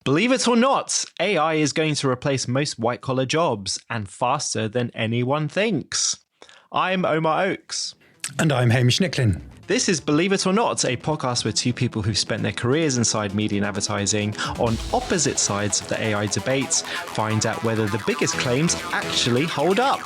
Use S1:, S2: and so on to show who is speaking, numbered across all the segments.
S1: Believe it or not, AI is going to replace most white-collar jobs and faster than anyone thinks. I'm Omar Oakes.
S2: And I'm Hamish Nicklin.
S1: This is Believe It or Not, a podcast with two people who've spent their careers inside media and advertising on opposite sides of the AI debate. Find out whether the biggest claims actually hold up.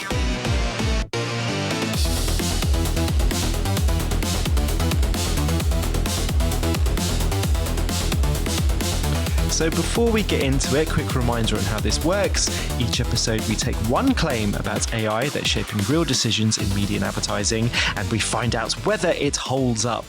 S1: So before we get into it, quick reminder on how this works. Each episode we take one claim about AI that's shaping real decisions in media and advertising, and we find out whether it holds up.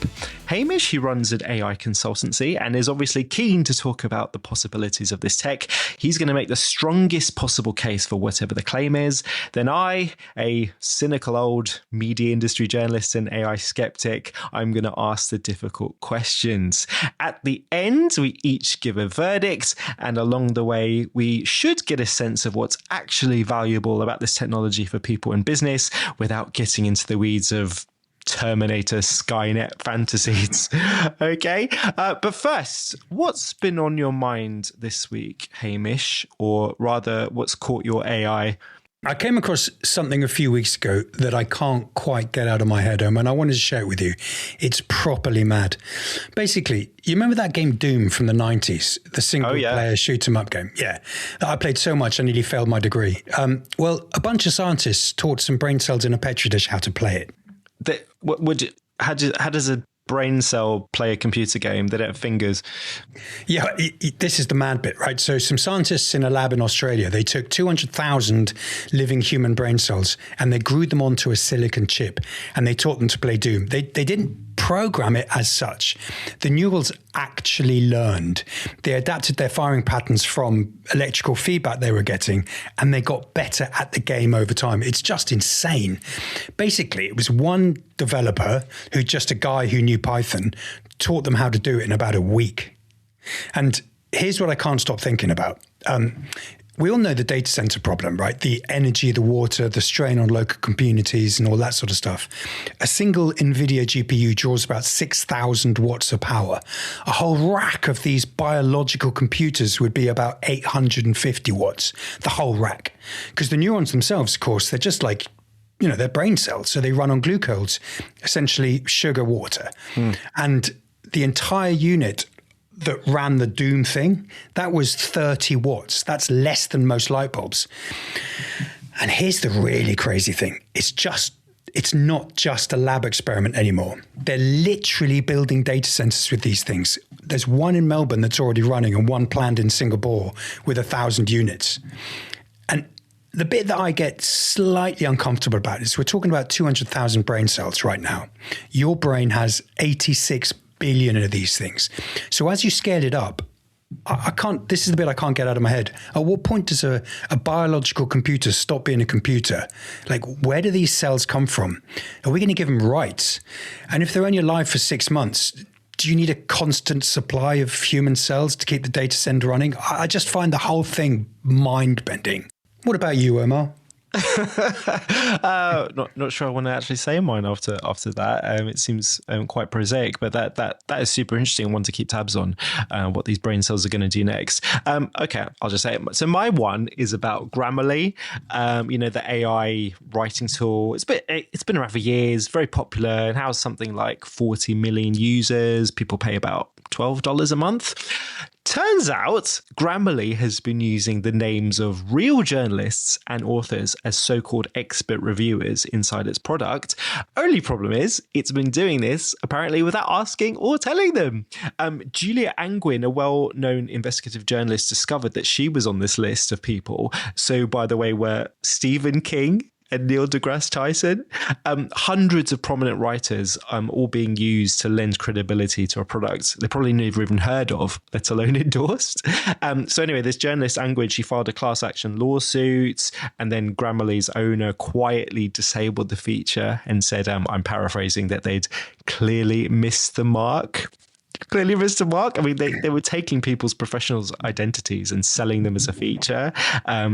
S1: Hamish, who runs an AI consultancy and is obviously keen to talk about the possibilities of this tech, he's going to make the strongest possible case for whatever the claim is. Then I, a cynical old media industry journalist and AI skeptic, I'm going to ask the difficult questions. At the end, we each give a verdict, and along the way, we should get a sense of what's actually valuable about this technology for people and business without getting into the weeds of Terminator Skynet fantasies. Okay. But first, what's been on your mind this week, Hamish? Or rather, what's caught your AI?
S2: I came across something a few weeks ago that I can't quite get out of my head, and I wanted to share it with you. It's properly mad. Basically, you remember that game Doom from the 90s? The single-player shoot-'em-up game? Yeah. I played so much I nearly failed my degree. Well, a bunch of scientists taught some brain cells in a Petri dish how to play it.
S1: How does a brain cell play a computer game? They don't have fingers.
S2: Yeah, this is the mad bit, right? So some scientists in a lab in Australia, they took 200,000 living human brain cells and they grew them onto a silicon chip and they taught them to play Doom. They didn't program it as such. The neurals actually learned. They adapted their firing patterns from electrical feedback they were getting, and they got better at the game over time. It's just insane. Basically, it was one developer just a guy who knew Python, taught them how to do it in about a week. And here's what I can't stop thinking about. We all know the data center problem, right? The energy, the water, the strain on local communities and all that sort of stuff. A single NVIDIA GPU draws about 6,000 watts of power. A whole rack of these biological computers would be about 850 watts, the whole rack. Because the neurons themselves, of course, they're just like, they're brain cells. So they run on glucose, essentially sugar water. And the entire unit that ran the Doom thing, that was 30 watts. That's less than most light bulbs. And here's the really crazy thing. It's not just a lab experiment anymore. They're literally building data centers with these things. There's one in Melbourne that's already running and one planned in Singapore with 1,000 units. And the bit that I get slightly uncomfortable about is we're talking about 200,000 brain cells right now. Your brain has 86 billion of these things. So as you scale it up, I can't, this is the bit I can't get out of my head. At what point does a biological computer stop being a computer? Like, where do these cells come from? Are we going to give them rights? And if they're only alive for 6 months, do you need a constant supply of human cells to keep the data center running? I just find the whole thing mind-bending. What about you, Omar?
S1: Not sure I want to actually say mine after that. It seems quite prosaic, but that is super interesting and one to keep tabs on what these brain cells are going to do next. Okay, I'll just say it. So my one is about Grammarly, the AI writing tool. It's been around for years, very popular, and has something like 40 million users. People pay about $12 a month. Turns out Grammarly has been using the names of real journalists and authors as so-called expert reviewers inside its product. Only problem is it's been doing this apparently without asking or telling them. Julia Angwin, a well-known investigative journalist, discovered that she was on this list of people. So, by the way, were Stephen King and Neil deGrasse Tyson, hundreds of prominent writers all being used to lend credibility to a product they probably never even heard of, let alone endorsed. So anyway, this journalist, Angwin, she filed a class action lawsuit, and then Grammarly's owner quietly disabled the feature and said, I'm paraphrasing, that they'd clearly missed the mark. Clearly missed the mark. I mean, they were taking people's professional identities and selling them as a feature.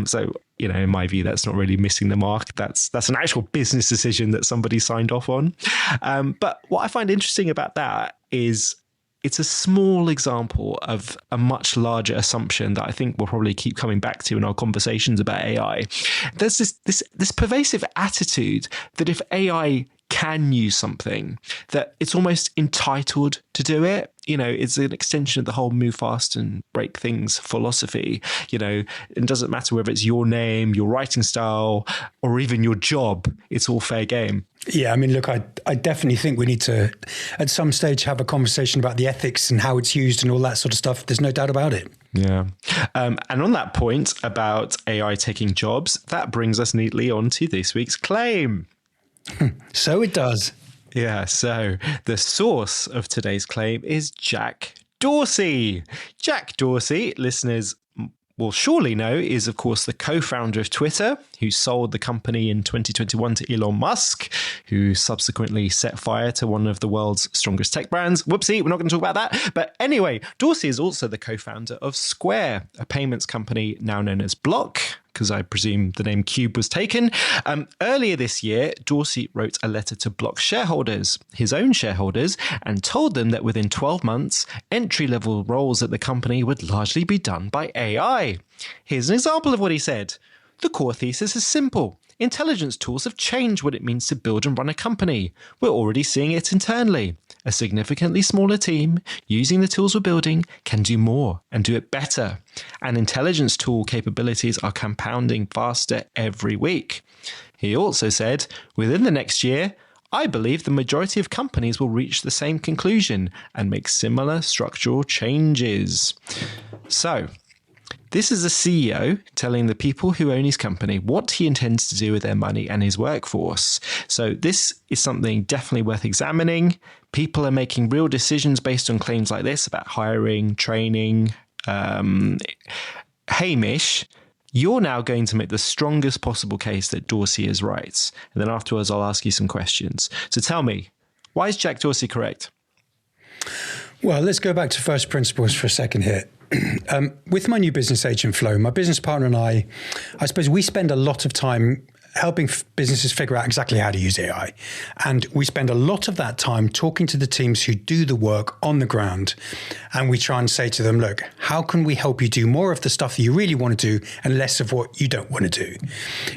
S1: So, in my view, that's not really missing the mark. That's an actual business decision that somebody signed off on. But what I find interesting about that is it's a small example of a much larger assumption that I think we'll probably keep coming back to in our conversations about AI. There's this pervasive attitude that if AI can use something, that it's almost entitled to do it. It's an extension of the whole move fast and break things philosophy. It doesn't matter whether it's your name, your writing style, or even your job. It's all fair game.
S2: Yeah, I mean, look, I definitely think we need to, at some stage, have a conversation about the ethics and how it's used and all that sort of stuff. There's no doubt about it.
S1: Yeah. And on that point about AI taking jobs, that brings us neatly on to this week's claim.
S2: So it does.
S1: Yeah, so the source of today's claim is Jack Dorsey. Jack Dorsey, listeners will surely know, is of course the co-founder of Twitter, who sold the company in 2021 to Elon Musk, who subsequently set fire to one of the world's strongest tech brands. Whoopsie, we're not going to talk about that. But anyway, Dorsey is also the co-founder of Square, a payments company now known as Block, because I presume the name Cube was taken. Earlier this year, Dorsey wrote a letter to Block shareholders, his own shareholders, and told them that within 12 months, entry-level roles at the company would largely be done by AI. Here's an example of what he said. The core thesis is simple. Intelligence tools have changed what it means to build and run a company. We're already seeing it internally. A significantly smaller team, using the tools we're building, can do more and do it better. And intelligence tool capabilities are compounding faster every week. He also said, within the next year, I believe the majority of companies will reach the same conclusion and make similar structural changes. So, this is a CEO telling the people who own his company what he intends to do with their money and his workforce. So this is something definitely worth examining. People are making real decisions based on claims like this about hiring, training. Hamish, you're now going to make the strongest possible case that Dorsey is right. And then afterwards, I'll ask you some questions. So tell me, why is Jack Dorsey correct?
S2: Well, let's go back to first principles for a second here. With my new business agent Flo, my business partner and I suppose we spend a lot of time helping businesses figure out exactly how to use AI. And we spend a lot of that time talking to the teams who do the work on the ground. And we try and say to them, look, how can we help you do more of the stuff that you really want to do and less of what you don't want to do?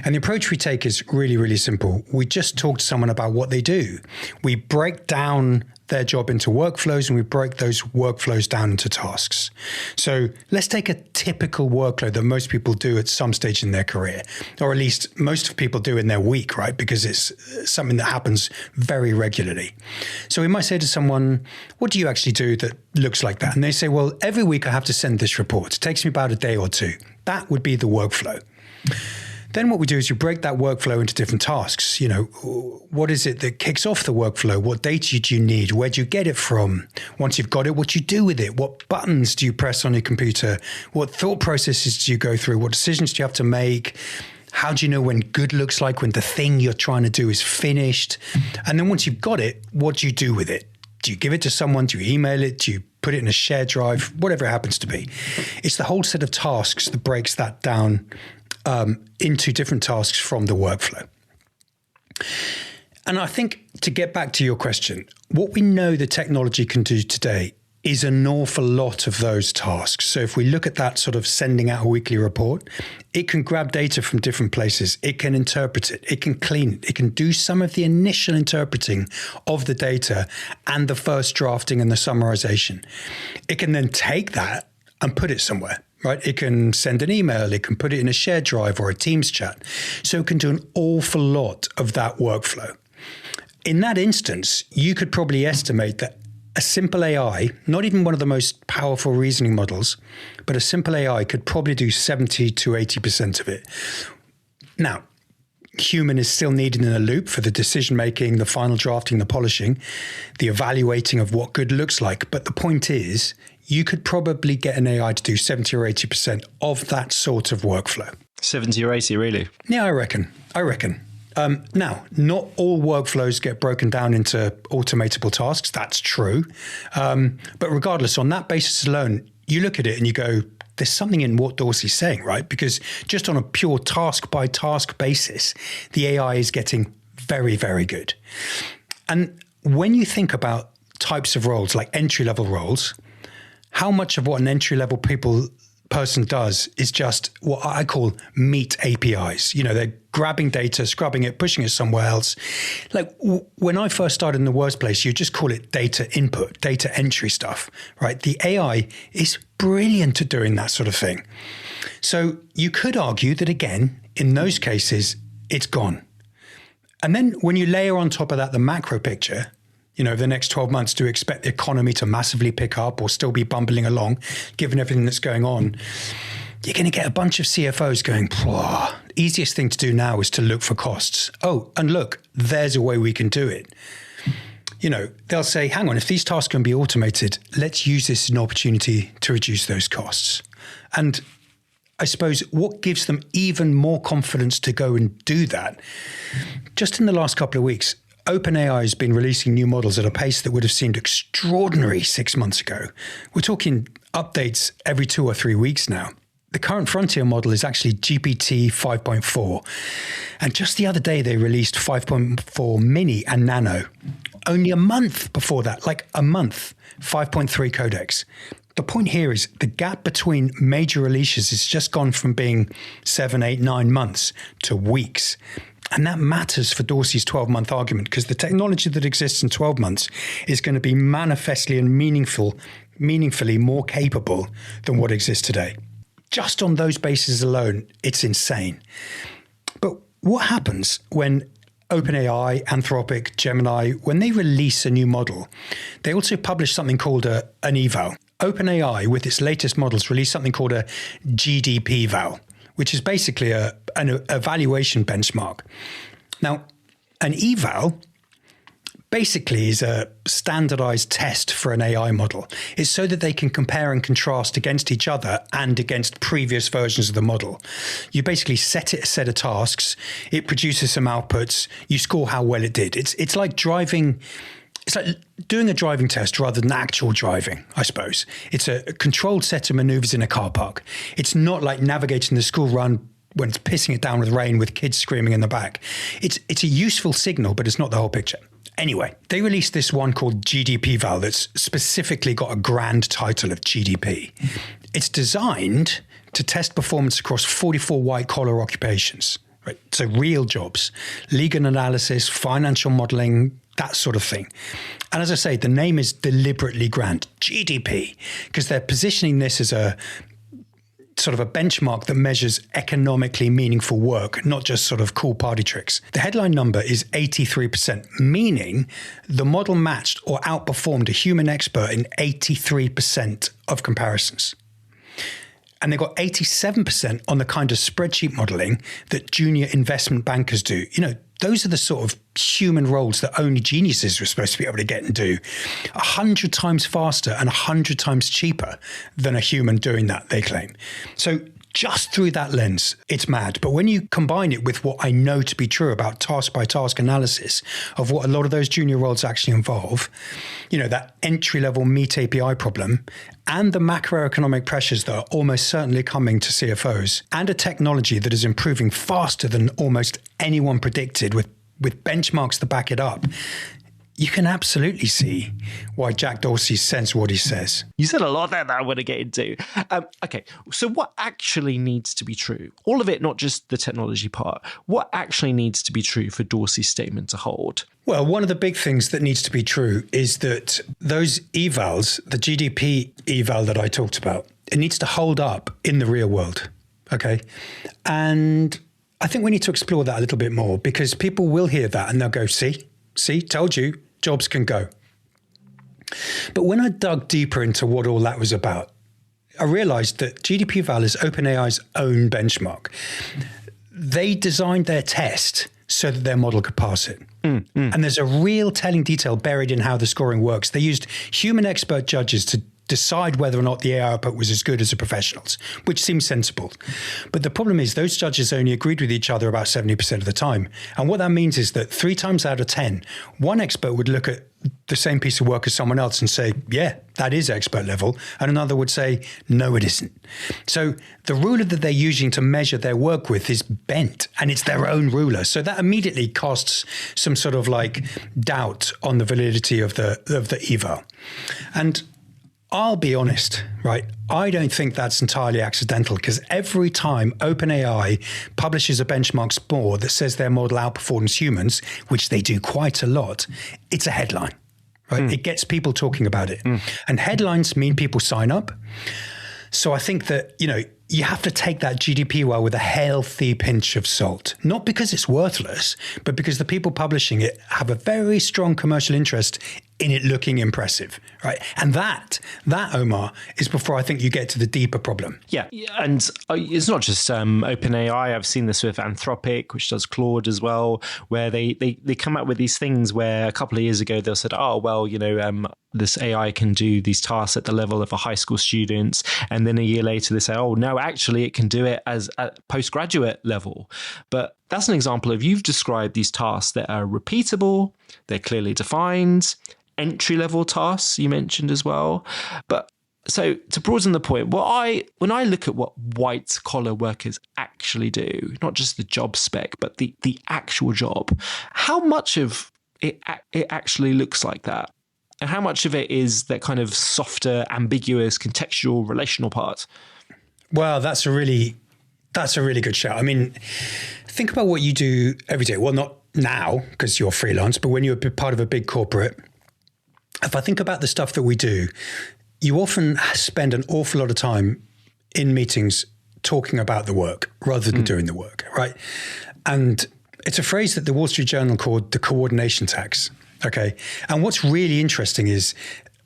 S2: And the approach we take is really, really simple. We just talk to someone about what they do. We break down their job into workflows and we break those workflows down into tasks. So let's take a typical workload that most people do at some stage in their career, or at least most people do in their week, right? Because it's something that happens very regularly. So we might say to someone, what do you actually do that looks like that? And they say, well, every week I have to send this report. It takes me about a day or two. That would be the workflow. Then what we do is you break that workflow into different tasks. What is it that kicks off the workflow? What data do you need? Where do you get it from? Once you've got it, what do you do with it? What buttons do you press on your computer? What thought processes do you go through? What decisions do you have to make? How do you know when good looks like, when the thing you're trying to do is finished? And then once you've got it, what do you do with it? Do you give it to someone? Do you email it? Do you put it in a shared drive? Whatever it happens to be. It's the whole set of tasks that breaks that down into different tasks from the workflow. And I think to get back to your question, what we know the technology can do today is an awful lot of those tasks. So if we look at that sort of sending out a weekly report, it can grab data from different places. It can interpret it. It can clean it. It can do some of the initial interpreting of the data and the first drafting and the summarization. It can then take that and put it somewhere. Right? It can send an email, it can put it in a shared drive or a Teams chat. So it can do an awful lot of that workflow. In that instance, you could probably estimate that a simple AI, not even one of the most powerful reasoning models, but a simple AI could probably do 70 to 80% of it. Now, human is still needed in a loop for the decision making, the final drafting, the polishing, the evaluating of what good looks like. But the point is, you could probably get an AI to do 70 or 80% of that sort of workflow.
S1: 70 or 80, really?
S2: Yeah, I reckon. Now, not all workflows get broken down into automatable tasks. That's true. But regardless, on that basis alone, you look at it and you go, there's something in what Dorsey's saying, right? Because just on a pure task by task basis, the AI is getting very, very good. And when you think about types of roles, like entry-level roles, how much of what an entry-level person does is just what I call meat APIs. You know, they're grabbing data, scrubbing it, pushing it somewhere else. Like when I first started in the workplace, you just call it data input, data entry stuff, right? The AI is brilliant at doing that sort of thing. So you could argue that, again, in those cases, it's gone. And then when you layer on top of that the macro picture, you know, over the next 12 months, do you expect the economy to massively pick up or still be bumbling along, given everything that's going on? You're going to get a bunch of CFOs going, easiest thing to do now is to look for costs. Oh, and look, there's a way we can do it. You know, they'll say, hang on, if these tasks can be automated, let's use this as an opportunity to reduce those costs. And I suppose what gives them even more confidence to go and do that, just in the last couple of weeks, OpenAI has been releasing new models at a pace that would have seemed extraordinary 6 months ago. We're talking updates every 2 or 3 weeks now. The current frontier model is actually GPT 5.4. And just the other day, they released 5.4 Mini and Nano. Only a month before that, like a month, 5.3 Codex. The point here is the gap between major releases has just gone from being 7, 8, 9 months to weeks. And that matters for Dorsey's 12-month argument, because the technology that exists in 12 months is going to be manifestly and meaningfully more capable than what exists today. Just on those bases alone, it's insane. But what happens when OpenAI, Anthropic, Gemini, when they release a new model, they also publish something called an eval. OpenAI, with its latest models, released something called a GDP val, which is basically an evaluation benchmark. Now, an eval basically is a standardized test for an AI model. It's so that they can compare and contrast against each other and against previous versions of the model. You basically set it a set of tasks, it produces some outputs, you score how well it did. It's like driving. It's like doing a driving test rather than actual driving, I suppose. It's a controlled set of maneuvers in a car park. It's not like navigating the school run when it's pissing it down with rain with kids screaming in the back. It's a useful signal, but it's not the whole picture. Anyway, they released this one called GDP Val that's specifically got a grand title of GDP. It's designed to test performance across 44 white-collar occupations, right? So real jobs, legal analysis, financial modeling, that sort of thing. And as I say, the name is deliberately grand, GDP, because they're positioning this as a sort of a benchmark that measures economically meaningful work, not just sort of cool party tricks. The headline number is 83%, meaning the model matched or outperformed a human expert in 83% of comparisons. And they got 87% on the kind of spreadsheet modeling that junior investment bankers do. You know, those are the sort of human roles that only geniuses are supposed to be able to get and do. 100 times faster and 100 times cheaper than a human doing that, they claim. So just through that lens, it's mad. But when you combine it with what I know to be true about task-by-task analysis of what a lot of those junior roles actually involve, you know, that entry-level meat API problem, and the macroeconomic pressures that are almost certainly coming to CFOs, and a technology that is improving faster than almost anyone predicted with benchmarks to back it up, you can absolutely see why Jack Dorsey says what he says.
S1: You said a lot there that I want to get into. Okay, so what actually needs to be true? All of it, not just the technology part. What actually needs to be true for Dorsey's statement to hold?
S2: Well, one of the big things that needs to be true is that those evals, the GDP eval that I talked about, it needs to hold up in the real world, okay? And I think we need to explore that a little bit more, because people will hear that and they'll go, see, told you, jobs can go. But when I dug deeper into what all that was about, I realized that GDP Val is OpenAI's own benchmark. They designed their test so that their model could pass it. And there's a real telling detail buried in how the scoring works. They used human expert judges to decide whether or not the AI output was as good as the professionals, which seems sensible. But the problem is those judges only agreed with each other about 70% of the time. And what that means is that 3 times out of 10, one expert would look at the same piece of work as someone else and say, yeah, that is expert level. And another would say, no, it isn't. So the ruler that they're using to measure their work with is bent, and it's their own ruler. So that immediately casts some sort of like doubt on the validity of the eval. And I'll be honest, right? I don't think that's entirely accidental, because every time OpenAI publishes a benchmark score that says their model outperforms humans, which they do quite a lot, it's a headline, right? It gets people talking about it. And headlines mean people sign up. So I think that, you have to take that GDP well with a healthy pinch of salt, not because it's worthless, but because the people publishing it have a very strong commercial interest in it looking impressive, right? And that, Omar, is before I think you get to the deeper problem.
S1: Yeah, and it's not just OpenAI. I've seen this with Anthropic, which does Claude as well, where they come up with these things where a couple of years ago they said, oh, well, this AI can do these tasks at the level of a high school student. And then a year later they say, oh, no, actually it can do it as at postgraduate level. But that's an example of, you've described these tasks that are repeatable, they're clearly defined, entry-level tasks you mentioned as well. But so to broaden the point, when I look at what white-collar workers actually do, not just the job spec, but the actual job, how much of it actually looks like that? And how much of it is that kind of softer, ambiguous, contextual, relational part?
S2: Well, that's a really good shout. I mean, think about what you do every day. Well, not now because you're freelance, but when you're part of a big corporate. If I think about the stuff that we do, you often spend an awful lot of time in meetings talking about the work rather than doing the work, right? And it's a phrase that the Wall Street Journal called the coordination tax. Okay. And what's really interesting is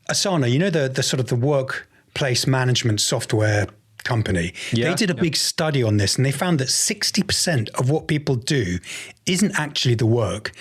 S2: Asana, the sort of the workplace management software company, they did a big study on this, and they found that 60% of what people do isn't actually the work.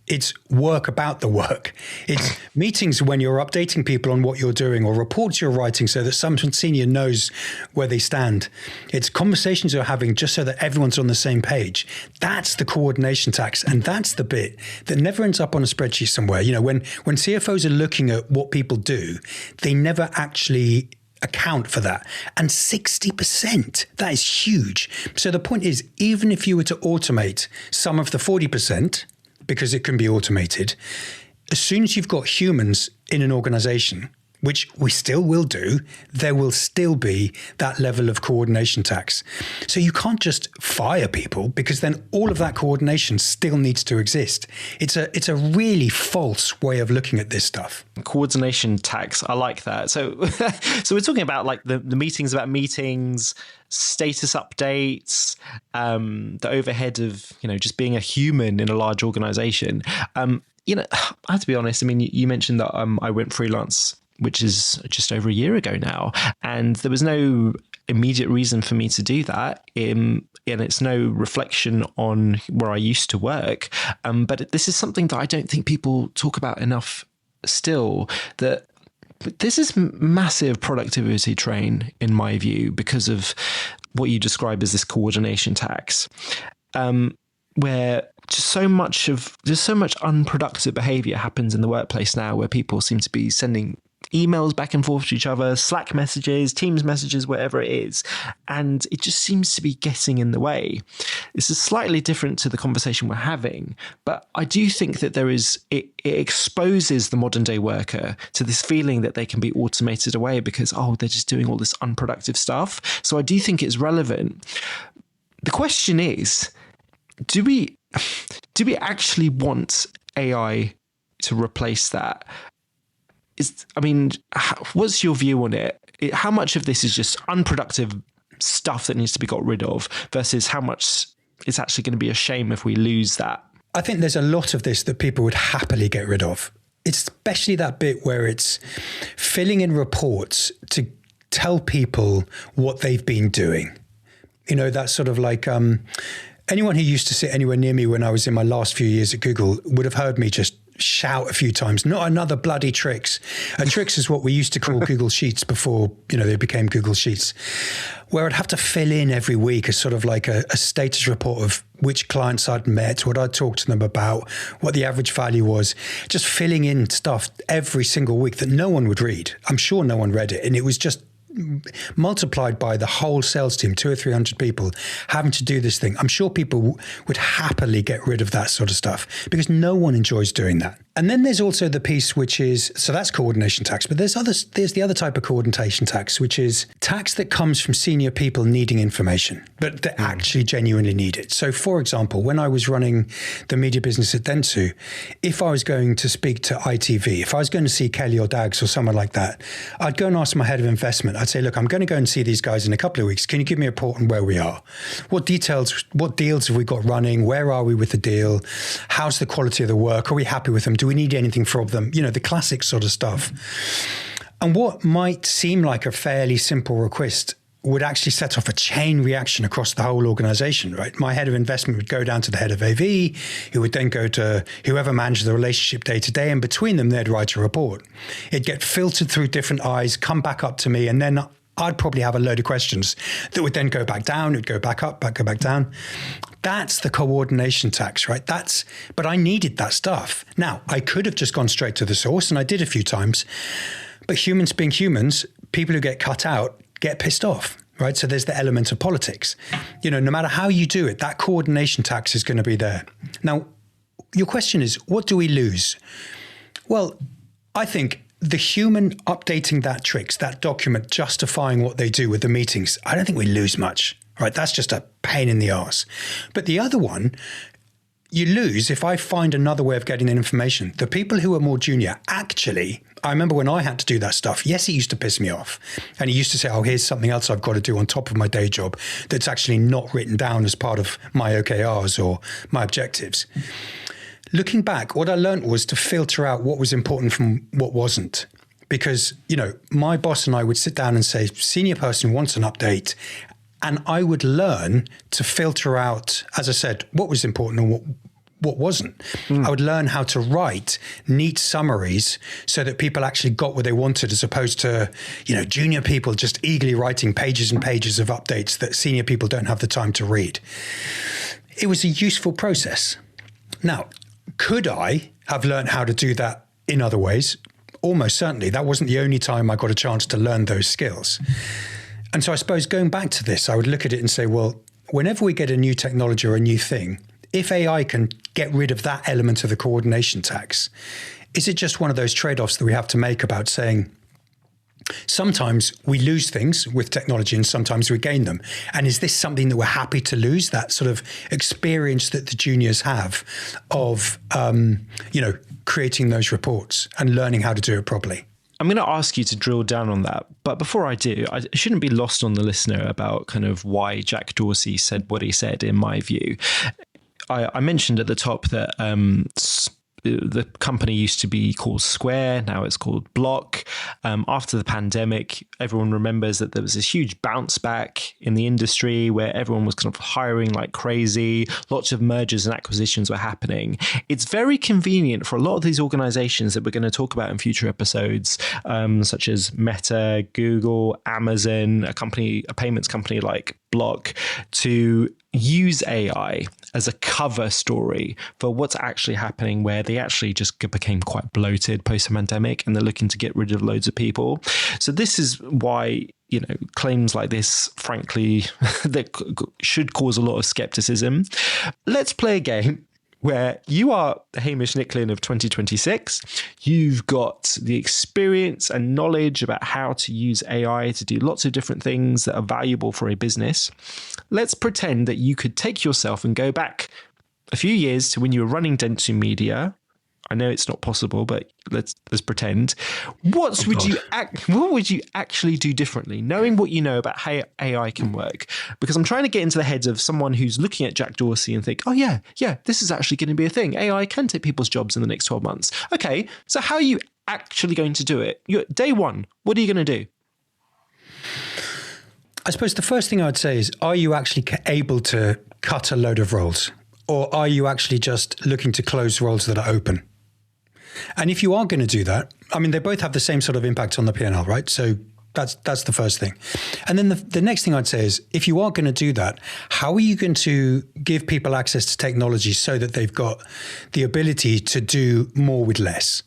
S2: It's work about the work. It's meetings when you're updating people on what you're doing, or reports you're writing so that someone senior knows where they stand. It's conversations you're having just so that everyone's on the same page. That's the coordination tax. And that's the bit that never ends up on a spreadsheet somewhere. When CFOs are looking at what people do, they never actually account for that. And 60%, that is huge. So the point is, even if you were to automate some of the 40%, because it can be automated, as soon as you've got humans in an organization, which we still will do, there will still be that level of coordination tax. So you can't just fire people, because then all of that coordination still needs to exist. It's a really false way of looking at this stuff.
S1: Coordination tax, I like that. So we're talking about like the meetings about meetings, status updates, the overhead of just being a human in a large organization. I have to be honest. I mean, you mentioned that I went freelance, which is just over a year ago now, and there was no immediate reason for me to do that. And it's no reflection on where I used to work. But this is something that I don't think people talk about enough still, that this is massive productivity drain, in my view, because of what you describe as this coordination tax, where just so much unproductive behavior happens in the workplace now, where people seem to be sending emails back and forth to each other, Slack messages, Teams messages, whatever it is. And it just seems to be getting in the way. This is slightly different to the conversation we're having, but I do think that it exposes the modern day worker to this feeling that they can be automated away because, they're just doing all this unproductive stuff. So I do think it's relevant. The question is, do we actually want AI to replace that? What's your view on it? How much of this is just unproductive stuff that needs to be got rid of versus how much it's actually going to be a shame if we lose that?
S2: I think there's a lot of this that people would happily get rid of. It's especially that bit where it's filling in reports to tell people what they've been doing. That's sort of like anyone who used to sit anywhere near me when I was in my last few years at Google would have heard me just shout a few times, not another bloody Tricks. A Tricks is what we used to call Google Sheets before, they became Google Sheets, where I'd have to fill in every week a sort of like a status report of which clients I'd met, what I'd talked to them about, what the average value was, just filling in stuff every single week that no one would read. I'm sure no one read it. And it was just multiplied by the whole sales team, 200 or 300 people having to do this thing. I'm sure people would happily get rid of that sort of stuff because no one enjoys doing that. And then there's also the piece which is, so that's coordination tax, but there's the other type of coordination tax, which is tax that comes from senior people needing information, but that actually genuinely need it. So for example, when I was running the media business at Dentsu, if I was going to speak to ITV, if I was going to see Kelly or Dags or someone like that, I'd go and ask my head of investment. I'd say, look, I'm going to go and see these guys in a couple of weeks. Can you give me a report on where we are? What deals have we got running? Where are we with the deal? How's the quality of the work? Are we happy with them? Do we need anything from them? The classic sort of stuff. And what might seem like a fairly simple request would actually set off a chain reaction across the whole organization, right? My head of investment would go down to the head of AV, who would then go to whoever managed the relationship day to day, and between them, they'd write a report. It'd get filtered through different eyes, come back up to me, and then I'd probably have a load of questions that would then go back down, it'd go back up, go back down. That's the coordination tax, right? But I needed that stuff. Now, I could have just gone straight to the source, and I did a few times, but humans being humans, people who get cut out get pissed off, right? So there's the element of politics. No matter how you do it, that coordination tax is going to be there. Now, your question is, what do we lose? Well, I think the human updating that Tricks, that document, justifying what they do with the meetings, I don't think we lose much, right? That's just a pain in the arse. But the other one, you lose if I find another way of getting the information. The people who are more junior, actually, I remember when I had to do that stuff, yes, it used to piss me off. And he used to say, oh, here's something else I've got to do on top of my day job that's actually not written down as part of my OKRs or my objectives. Looking back, what I learned was to filter out what was important from what wasn't. Because, my boss and I would sit down and say, senior person wants an update. And I would learn to filter out, as I said, what was important and what wasn't. I would learn how to write neat summaries so that people actually got what they wanted, as opposed to, junior people just eagerly writing pages and pages of updates that senior people don't have the time to read. It was a useful process. Now, could I have learned how to do that in other ways? Almost certainly. That wasn't the only time I got a chance to learn those skills. And so I suppose going back to this, I would look at it and say, well, whenever we get a new technology or a new thing, if AI can get rid of that element of the coordination tax, is it just one of those trade-offs that we have to make about saying, sometimes we lose things with technology and sometimes we gain them? And is this something that we're happy to lose, that sort of experience that the juniors have of, creating those reports and learning how to do it properly?
S1: I'm going to ask you to drill down on that. But before I do, I shouldn't be lost on the listener about kind of why Jack Dorsey said what he said, in my view. I mentioned at the top that the company used to be called Square. Now it's called Block. After the pandemic, everyone remembers that there was this huge bounce back in the industry where everyone was kind of hiring like crazy. Lots of mergers and acquisitions were happening. It's very convenient for a lot of these organizations that we're going to talk about in future episodes, such as Meta, Google, Amazon, a payments company like Block, to use AI as a cover story for what's actually happening, where they actually just became quite bloated post-pandemic and they're looking to get rid of loads of people. So this is why, claims like this, frankly, that should cause a lot of skepticism. Let's play a game where you are the Hamish Nicklin of 2026. You've got the experience and knowledge about how to use AI to do lots of different things that are valuable for a business. Let's pretend that you could take yourself and go back a few years to when you were running Dentsu Media. I know it's not possible, but let's pretend. What would you actually do differently, knowing what you know about how AI can work? Because I'm trying to get into the heads of someone who's looking at Jack Dorsey and think, oh yeah, this is actually going to be a thing. AI can take people's jobs in the next 12 months. Okay, so how are you actually going to do it? Day one, what are you going to do?
S2: I suppose the first thing I'd say is, are you actually able to cut a load of roles? Or are you actually just looking to close roles that are open? And if you are going to do that, I mean, they both have the same sort of impact on the P&L, right? So that's the first thing. And then the next thing I'd say is, if you are going to do that, how are you going to give people access to technology so that they've got the ability to do more with less?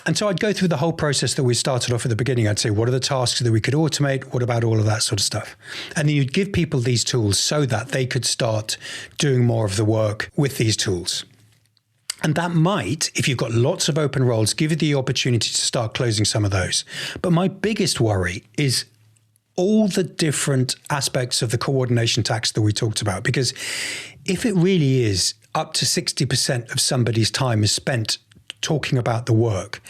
S2: And so I'd go through the whole process that we started off at the beginning. I'd say, what are the tasks that we could automate? What about all of that sort of stuff? And then you'd give people these tools so that they could start doing more of the work with these tools. And that might, if you've got lots of open roles, give you the opportunity to start closing some of those. But my biggest worry is all the different aspects of the coordination tax that we talked about. Because if it really is up to 60% of somebody's time is spent talking about the work,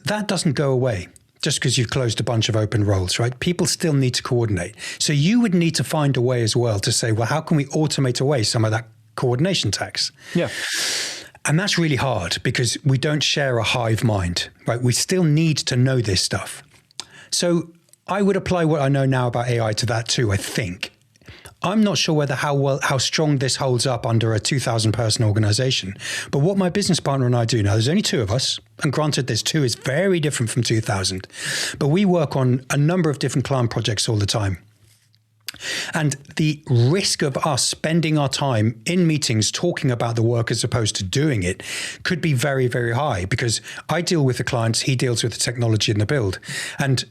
S2: that doesn't go away just because you've closed a bunch of open roles, right? People still need to coordinate. So you would need to find a way as well to say, well, how can we automate away some of that coordination tax?
S1: Yeah.
S2: And that's really hard because we don't share a hive mind, right? We still need to know this stuff. So I would apply what I know now about AI to that too, I think. I'm not sure how strong this holds up under a 2,000 person organization. But what my business partner and I do now, there's only two of us. And granted, this two is very different from 2,000. But we work on a number of different client projects all the time. And the risk of us spending our time in meetings talking about the work as opposed to doing it could be very, very high, because I deal with the clients, he deals with the technology and the build. And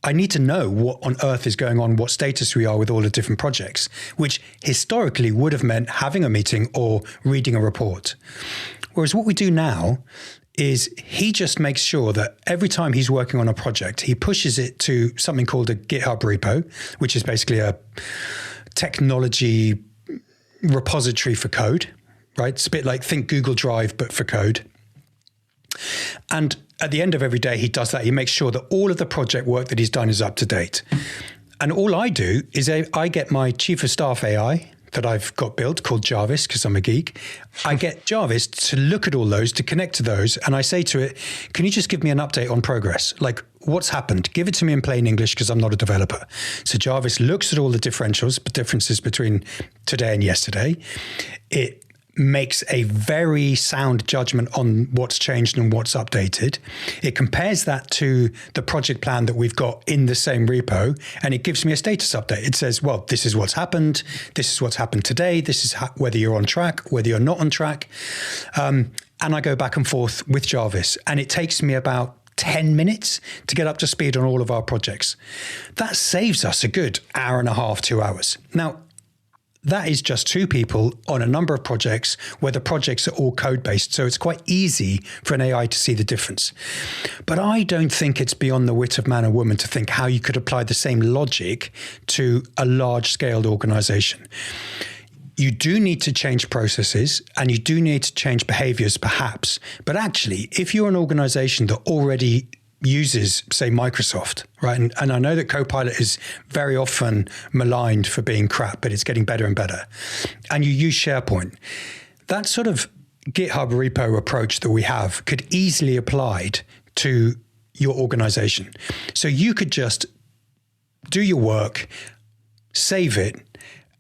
S2: I need to know what on earth is going on, what status we are with all the different projects, which historically would have meant having a meeting or reading a report. Whereas what we do now is he just makes sure that every time he's working on a project, he pushes it to something called a GitHub repo, which is basically a technology repository for code, right? It's a bit like, think Google Drive, but for code. And at the end of every day, he does that. He makes sure that all of the project work that he's done is up to date. And all I do is I get my chief of staff AI that I've got built called Jarvis, because I'm a geek. I get Jarvis to look at all those, to connect to those. And I say to it, can you just give me an update on progress? Like, what's happened? Give it to me in plain English, because I'm not a developer. So Jarvis looks at all the differences between today and yesterday. It makes a very sound judgment on what's changed and what's updated. It compares that to the project plan that we've got in the same repo, and it gives me a status update. It says, well, this is what's happened. This is what's happened today. This is whether you're on track, whether you're not on track. And I go back and forth with Jarvis, and it takes me about 10 minutes to get up to speed on all of our projects. That saves us a good hour and a half, 2 hours. Now, that is just two people on a number of projects where the projects are all code-based. So it's quite easy for an AI to see the difference. But I don't think it's beyond the wit of man and woman to think how you could apply the same logic to a large-scaled organization. You do need to change processes and you do need to change behaviors, perhaps. But actually, if you're an organization that already uses, say, Microsoft, right? And I know that Copilot is very often maligned for being crap, but it's getting better and better. And you use SharePoint. That sort of GitHub repo approach that we have could easily applied to your organization. So you could just do your work, save it,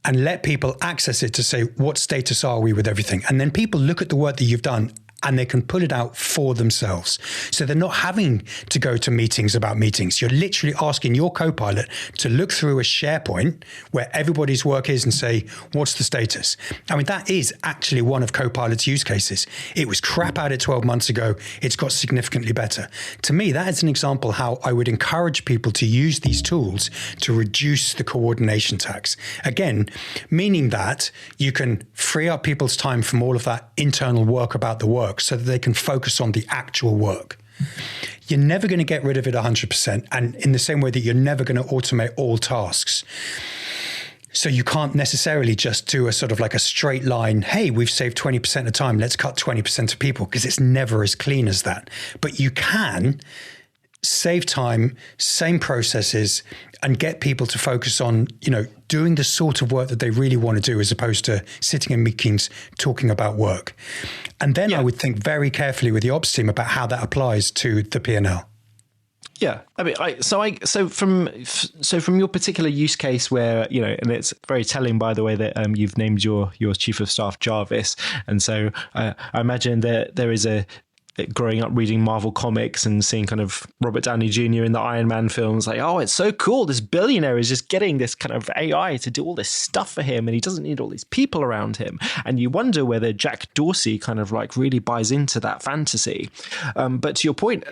S2: and let people access it to say, what status are we with everything? And then people look at the work that you've done and they can pull it out for themselves. So they're not having to go to meetings about meetings. You're literally asking your Copilot to look through a SharePoint where everybody's work is and say, what's the status? I mean, that is actually one of Copilot's use cases. It was crap at it 12 months ago. It's got significantly better. To me, that is an example how I would encourage people to use these tools to reduce the coordination tax. Again, meaning that you can free up people's time from all of that internal work about the work, so that they can focus on the actual work. You're never going to get rid of it 100%. And in the same way that you're never going to automate all tasks. So you can't necessarily just do a sort of like a straight line, hey, we've saved 20% of time, let's cut 20% of people, because it's never as clean as that. But you can save time, same processes, and get people to focus on, doing the sort of work that they really want to do, as opposed to sitting in meetings talking about work. And then I would think very carefully with the ops team about how that applies to the P&L.
S1: Yeah, I mean, so from your particular use case where, and it's very telling, by the way, that you've named your chief of staff Jarvis, and so I imagine that there is growing up reading Marvel comics and seeing kind of Robert Downey Jr. in the Iron Man films, like, oh, it's so cool. This billionaire is just getting this kind of AI to do all this stuff for him, and he doesn't need all these people around him. And you wonder whether Jack Dorsey kind of like really buys into that fantasy. But to your point,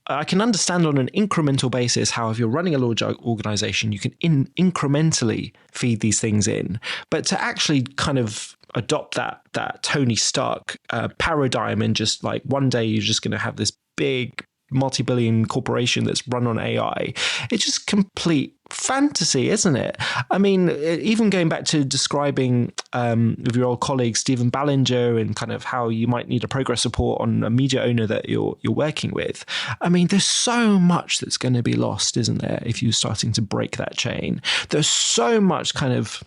S1: I can understand on an incremental basis how if you're running a large organization, you can incrementally feed these things in. But to actually kind of adopt that Tony Stark paradigm and just like one day you're just going to have this big multi-billion corporation that's run on AI, it's just complete fantasy, isn't it? I mean, even going back to describing with your old colleague Stephen Ballinger and kind of how you might need a progress report on a media owner that you're working with. I mean, there's so much that's going to be lost, isn't there, if you're starting to break that chain? There's so much kind of,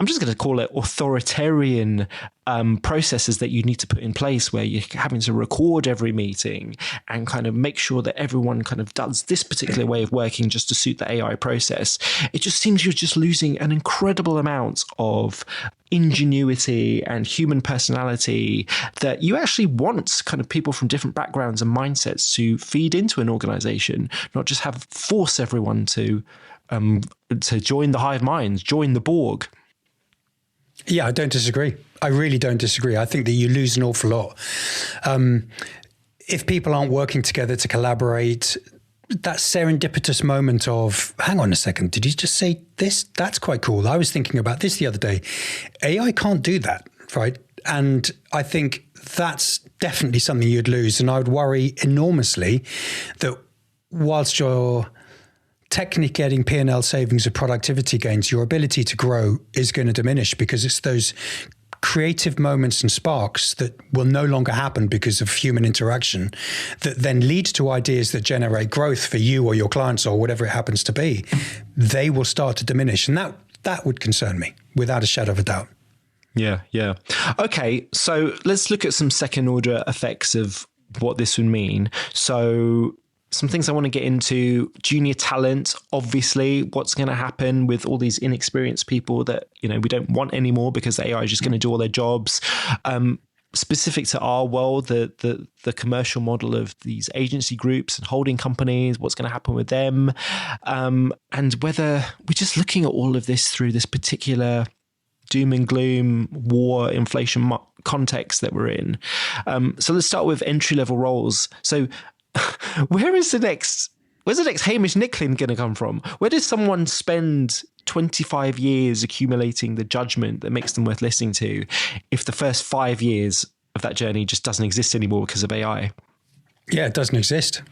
S1: I'm just going to call it authoritarian processes that you need to put in place where you're having to record every meeting and kind of make sure that everyone kind of does this particular way of working just to suit the AI process. It just seems you're just losing an incredible amount of ingenuity and human personality that you actually want kind of people from different backgrounds and mindsets to feed into an organization, not just have force everyone to join the hive minds, join the Borg.
S2: Yeah, I don't disagree. I really don't disagree. I think that you lose an awful lot. If people aren't working together to collaborate, that serendipitous moment of, hang on a second, did you just say this? That's quite cool. I was thinking about this the other day. AI can't do that, right? And I think that's definitely something you'd lose. And I would worry enormously that whilst you're technically getting P&L savings or productivity gains, your ability to grow is going to diminish because it's those creative moments and sparks that will no longer happen because of human interaction that then lead to ideas that generate growth for you or your clients or whatever it happens to be. They will start to diminish. And that would concern me without a shadow of a doubt.
S1: Yeah. Okay, so let's look at some second order effects of what this would mean. So some things I want to get into: junior talent, obviously, what's going to happen with all these inexperienced people that, we don't want anymore because the AI is just going to do all their jobs. Specific to our world, the commercial model of these agency groups and holding companies, what's going to happen with them, and whether we're just looking at all of this through this particular doom and gloom, war, inflation context that we're in. So let's start with entry-level roles. So where's the next Hamish Nicklin going to come from? Where does someone spend 25 years accumulating the judgment that makes them worth listening to if the first 5 years of that journey just doesn't exist anymore because of AI?
S2: Yeah, it doesn't exist.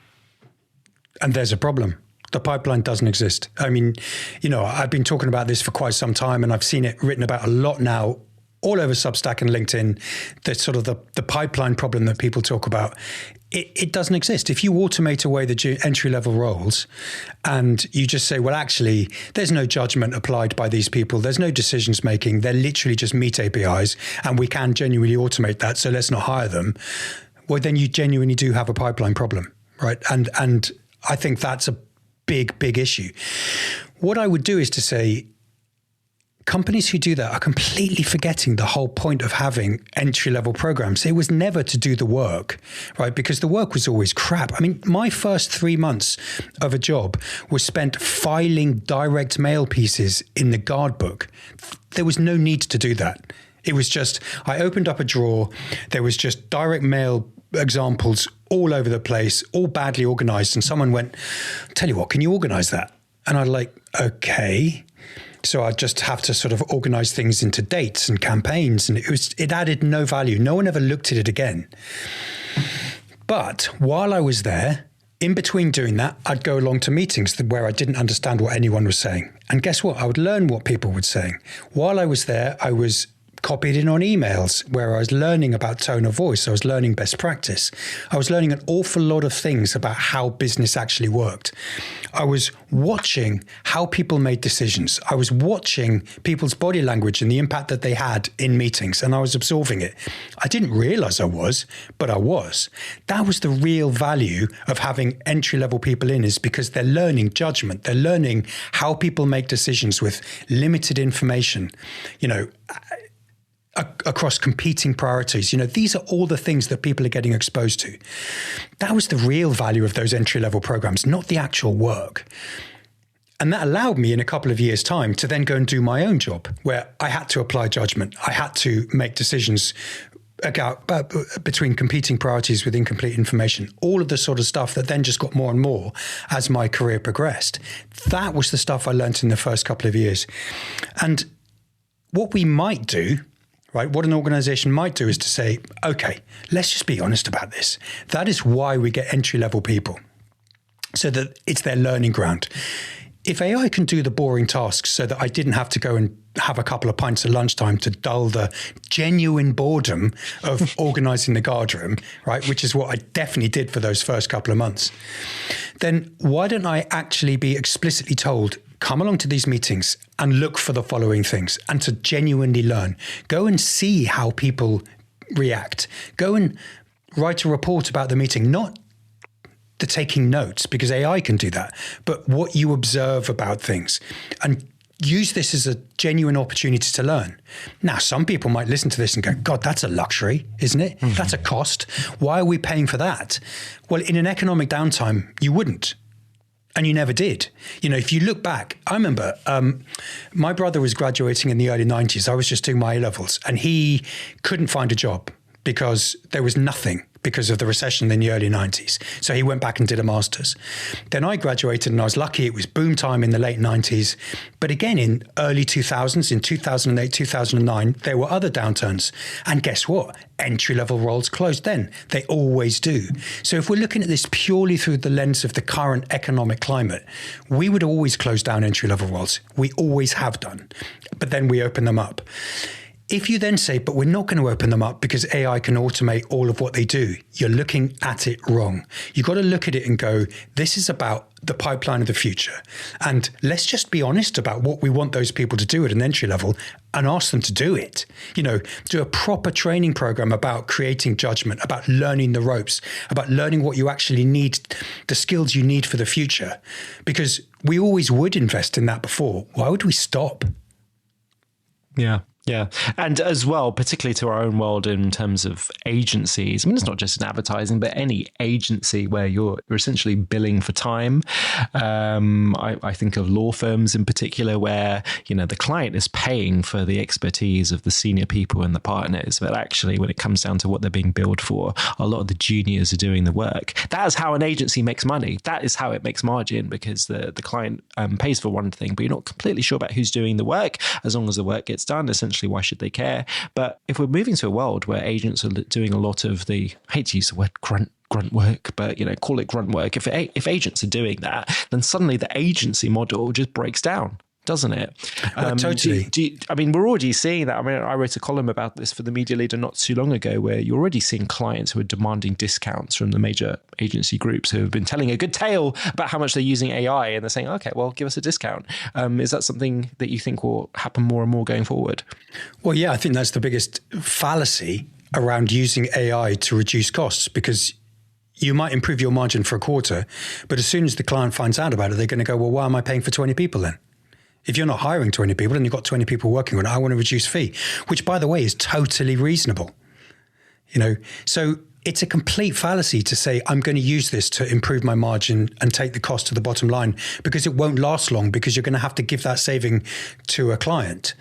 S2: And there's a problem. The pipeline doesn't exist. I mean, I've been talking about this for quite some time and I've seen it written about a lot now all over Substack and LinkedIn. That's sort of the pipeline problem that people talk about. It doesn't exist. If you automate away the entry-level roles and you just say, well, actually, there's no judgment applied by these people. There's no decisions making. They're literally just meet APIs and we can genuinely automate that. So let's not hire them. Well, then you genuinely do have a pipeline problem, right? And I think that's a big, big issue. What I would do is to say, companies who do that are completely forgetting the whole point of having entry-level programs. It was never to do the work, right? Because the work was always crap. I mean, my first 3 months of a job was spent filing direct mail pieces in the guard book. There was no need to do that. It was just, I opened up a drawer. There was just direct mail examples all over the place, all badly organized. And someone went, tell you what, can you organize that? And I'm like, okay. So I just have to sort of organize things into dates and campaigns. And it added no value. No one ever looked at it again. But while I was there, in between doing that, I'd go along to meetings where I didn't understand what anyone was saying. And guess what? I would learn what people were saying. While I was there, I was copied in on emails where I was learning about tone of voice. I was learning best practice. I was learning an awful lot of things about how business actually worked. I was watching how people made decisions. I was watching people's body language and the impact that they had in meetings, and I was absorbing it. I didn't realize I was, but I was. That was the real value of having entry-level people in, is because they're learning judgment. They're learning how people make decisions with limited information. across competing priorities. These are all the things that people are getting exposed to. That was the real value of those entry-level programs, not the actual work. And that allowed me in a couple of years' time to then go and do my own job, where I had to apply judgment. I had to make decisions between competing priorities with incomplete information, all of the sort of stuff that then just got more and more as my career progressed. That was the stuff I learned in the first couple of years. And what we might do, right, what an organization might do is to say, okay, let's just be honest about this. That is why we get entry-level people, so that it's their learning ground. If AI can do the boring tasks so that I didn't have to go and have a couple of pints at lunchtime to dull the genuine boredom of organizing the guard room, right, which is what I definitely did for those first couple of months, then why don't I actually be explicitly told, come along to these meetings and look for the following things, and to genuinely learn. Go and see how people react. Go and write a report about the meeting, not the taking notes, because AI can do that, but what you observe about things, and use this as a genuine opportunity to learn. Now, some people might listen to this and go, God, that's a luxury, isn't it? Mm-hmm. That's a cost. Why are we paying for that? Well, in an economic downtime, you wouldn't. And you never did. If you look back, I remember my brother was graduating in the early 90s. I was just doing my A-levels, and he couldn't find a job because there was nothing, because of the recession in the early 90s. So he went back and did a master's. Then I graduated, and I was lucky. It was boom time in the late 90s. But again, in early 2000s, in 2008, 2009, there were other downturns. And guess what? Entry-level roles closed then. They always do. So if we're looking at this purely through the lens of the current economic climate, we would always close down entry-level roles. We always have done. But then we open them up. If you then say, but we're not going to open them up because AI can automate all of what they do, you're looking at it wrong. You've got to look at it and go, this is about the pipeline of the future. And let's just be honest about what we want those people to do at an entry level and ask them to do it. Do a proper training program about creating judgment, about learning the ropes, about learning what you actually need, the skills you need for the future. Because we always would invest in that before. Why would we stop?
S1: Yeah. Yeah. And as well, particularly to our own world in terms of agencies, I mean, it's not just in advertising, but any agency where you're essentially billing for time. I think of law firms in particular where, the client is paying for the expertise of the senior people and the partners. But actually, when it comes down to what they're being billed for, a lot of the juniors are doing the work. That is how an agency makes money. That is how it makes margin, because the client pays for one thing, but you're not completely sure about who's doing the work. As long as the work gets done, essentially, why should they care? But if we're moving to a world where agents are doing a lot of the, I hate to use the word grunt work, but call it grunt work. If agents are doing that, then suddenly the agency model just breaks down, doesn't it?
S2: Totally.
S1: We're already seeing that. I mean, I wrote a column about this for the Media Leader not too long ago, where you're already seeing clients who are demanding discounts from the major agency groups who have been telling a good tale about how much they're using AI, and they're saying, okay, well, give us a discount. Is that something that you think will happen more and more going forward?
S2: Well, yeah, I think that's the biggest fallacy around using AI to reduce costs, because you might improve your margin for a quarter, but as soon as the client finds out about it, they're going to go, well, why am I paying for 20 people then? If you're not hiring 20 people and you've got 20 people working on it, I want to reduce fee, which, by the way, is totally reasonable. So it's a complete fallacy to say, I'm going to use this to improve my margin and take the cost to the bottom line, because it won't last long, because you're going to have to give that saving to a client.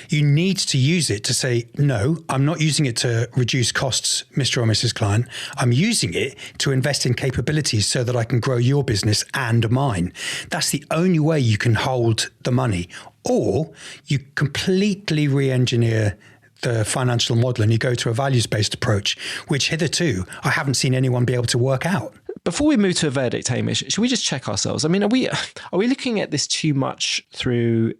S2: You need to use it to say, no, I'm not using it to reduce costs, Mr. or Mrs. Client. I'm using it to invest in capabilities so that I can grow your business and mine. That's the only way you can hold the money. Or you completely re-engineer the financial model and you go to a values-based approach, which hitherto I haven't seen anyone be able to work out.
S1: Before we move to a verdict, Hamish, should we just check ourselves? I mean, are we looking at this too much through,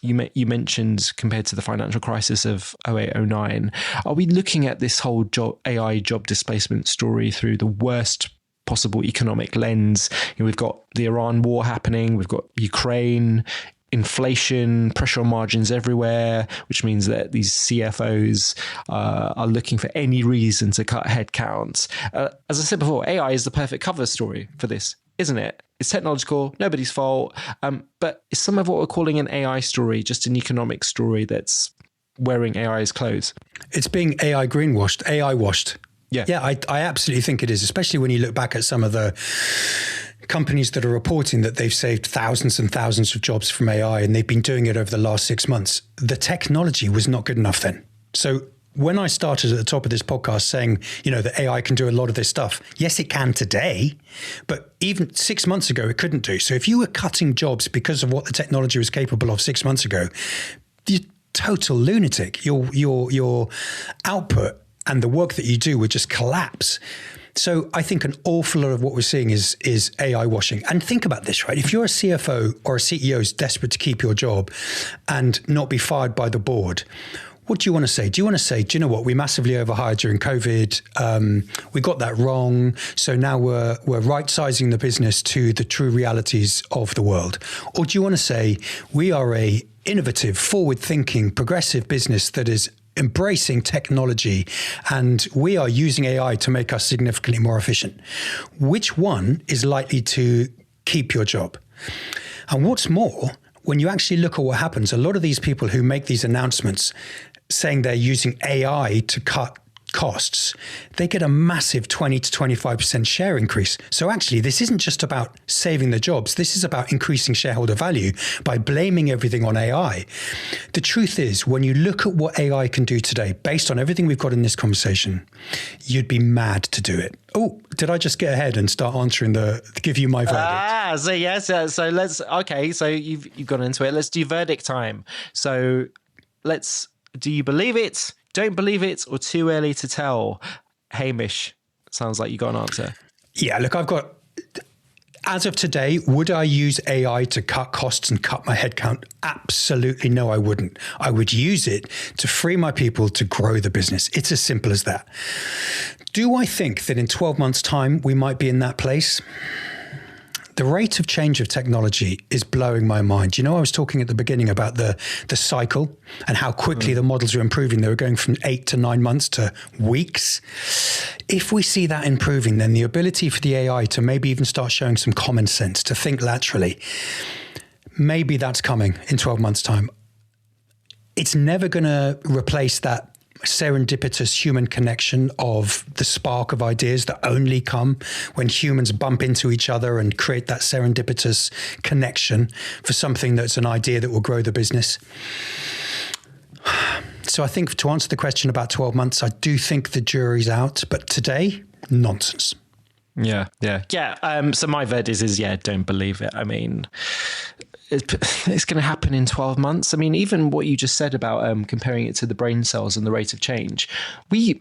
S1: you mentioned compared to the financial crisis of 08-09, are we looking at this whole AI job displacement story through the worst possible economic lens? We've got the Iran war happening, we've got Ukraine, inflation, pressure on margins everywhere, which means that these CFOs are looking for any reason to cut headcounts. As I said before, AI is the perfect cover story for this, isn't it? It's technological, nobody's fault. But is some of what we're calling an AI story just an economic story that's wearing AI's clothes.
S2: It's being AI greenwashed, AI washed.
S1: Yeah.
S2: Yeah, I absolutely think it is, especially when you look back at some of the companies that are reporting that they've saved thousands and thousands of jobs from AI, and they've been doing it over the last 6 months. The technology was not good enough then. So when I started at the top of this podcast saying, that AI can do a lot of this stuff, yes, it can today, but even 6 months ago, it couldn't do. So if you were cutting jobs because of what the technology was capable of 6 months ago, you're total lunatic. Your output and the work that you do would just collapse. So I think an awful lot of what we're seeing is AI washing. And think about this, right? If you're a CFO or a CEO who's desperate to keep your job and not be fired by the board, what do you want to say? Do you want to say, do you know what? We massively overhired during COVID. We got that wrong. So now we're right-sizing the business to the true realities of the world. Or do you want to say, we are a innovative, forward-thinking, progressive business that is embracing technology, and we are using AI to make us significantly more efficient? Which one is likely to keep your job? And what's more, when you actually look at what happens, a lot of these people who make these announcements saying they're using AI to cut costs, they get a massive 20 to 25% share increase. So actually, this isn't just about saving the jobs. This is about increasing shareholder value by blaming everything on AI. The truth is, when you look at what AI can do today, based on everything we've got in this conversation, you'd be mad to do it. Oh, did I just get ahead and start answering give you my verdict?
S1: So yes. So let's, okay. So you've gone into it. Let's do verdict time. So do you believe it? Don't believe it, or too early to tell? Hamish, sounds like you got an answer.
S2: Yeah, look, as of today, would I use AI to cut costs and cut my headcount? Absolutely no, I wouldn't. I would use it to free my people to grow the business. It's as simple as that. Do I think that in 12 months' time, we might be in that place? The rate of change of technology is blowing my mind. I was talking at the beginning about the cycle and how quickly the models are improving. They were going from 8 to 9 months to weeks. If we see that improving, then the ability for the AI to maybe even start showing some common sense, to think laterally, maybe that's coming in 12 months' time. It's never going to replace that serendipitous human connection of the spark of ideas that only come when humans bump into each other and create that serendipitous connection for something that's an idea that will grow the business. So I think, to answer the question about 12 months, I do think the jury's out, but today, nonsense.
S1: Yeah. So my verdict is, don't believe it. I mean, it's going to happen in 12 months. I mean, even what you just said about comparing it to the brain cells and the rate of change, we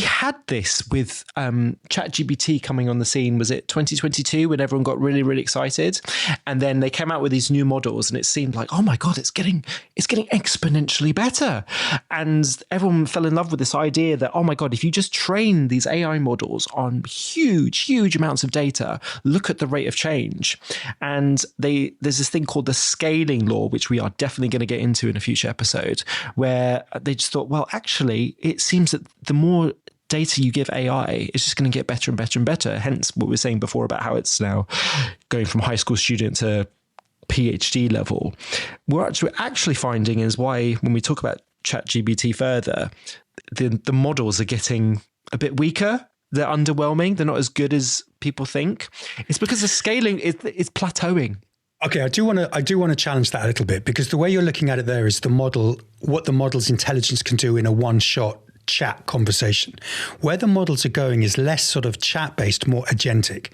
S1: had this with ChatGPT coming on the scene. Was it 2022 when everyone got really, really excited? And then they came out with these new models, and it seemed like, oh my God, it's getting exponentially better. And everyone fell in love with this idea that, oh my God, if you just train these AI models on huge amounts of data, look at the rate of change. And there's this thing called the scaling law, which we are definitely going to get into in a future episode, where they just thought, well, actually, it seems that the more data you give AI, it's just going to get better and better and better. Hence what we were saying before about how it's now going from high school student to PhD level. What we're actually finding is why, when we talk about ChatGPT further, the models are getting a bit weaker. They're underwhelming. They're not as good as people think. It's because the scaling is plateauing.
S2: Okay, I do want to challenge that a little bit, because the way you're looking at it there is the model, what the model's intelligence can do in a one-shot chat conversation. Where the models are going is less sort of chat-based, more agentic,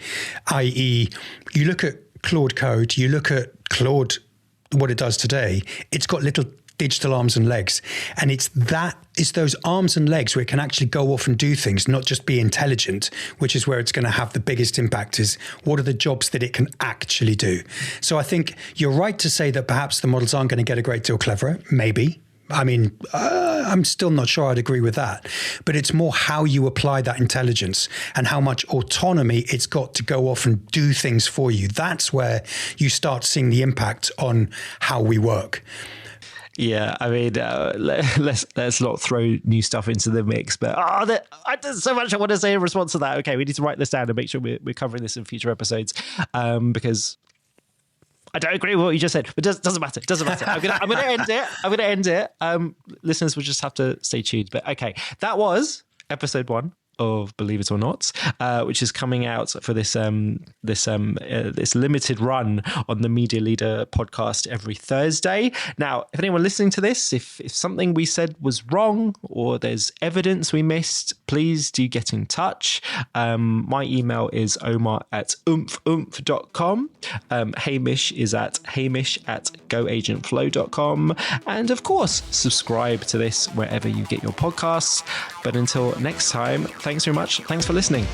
S2: i.e. you look at Claude Code, you look at Claude, what it does today, it's got little digital arms and legs. And it's those arms and legs where it can actually go off and do things, not just be intelligent, which is where it's going to have the biggest impact, is what are the jobs that it can actually do. So I think you're right to say that perhaps the models aren't going to get a great deal cleverer, maybe. I mean, I'm still not sure I'd agree with that, but it's more how you apply that intelligence and how much autonomy it's got to go off and do things for you. That's where you start seeing the impact on how we work.
S1: Yeah, I mean, let's not throw new stuff into the mix, but there's so much I want to say in response to that. Okay, we need to write this down and make sure we're covering this in future episodes, because I don't agree with what you just said, but doesn't matter. Doesn't matter. I'm gonna end it. I'm gonna end it. Listeners will just have to stay tuned. But okay, that was episode 1 of Believe It or Not, which is coming out for this limited run on the Media Leader podcast every Thursday. Now, if anyone listening to this, if something we said was wrong or there's evidence we missed, please do get in touch. My email is omar@oomph.com. Hamish is at hamish@goagentflow.com. And of course, subscribe to this wherever you get your podcasts. But until next time, thanks very much. Thanks for listening.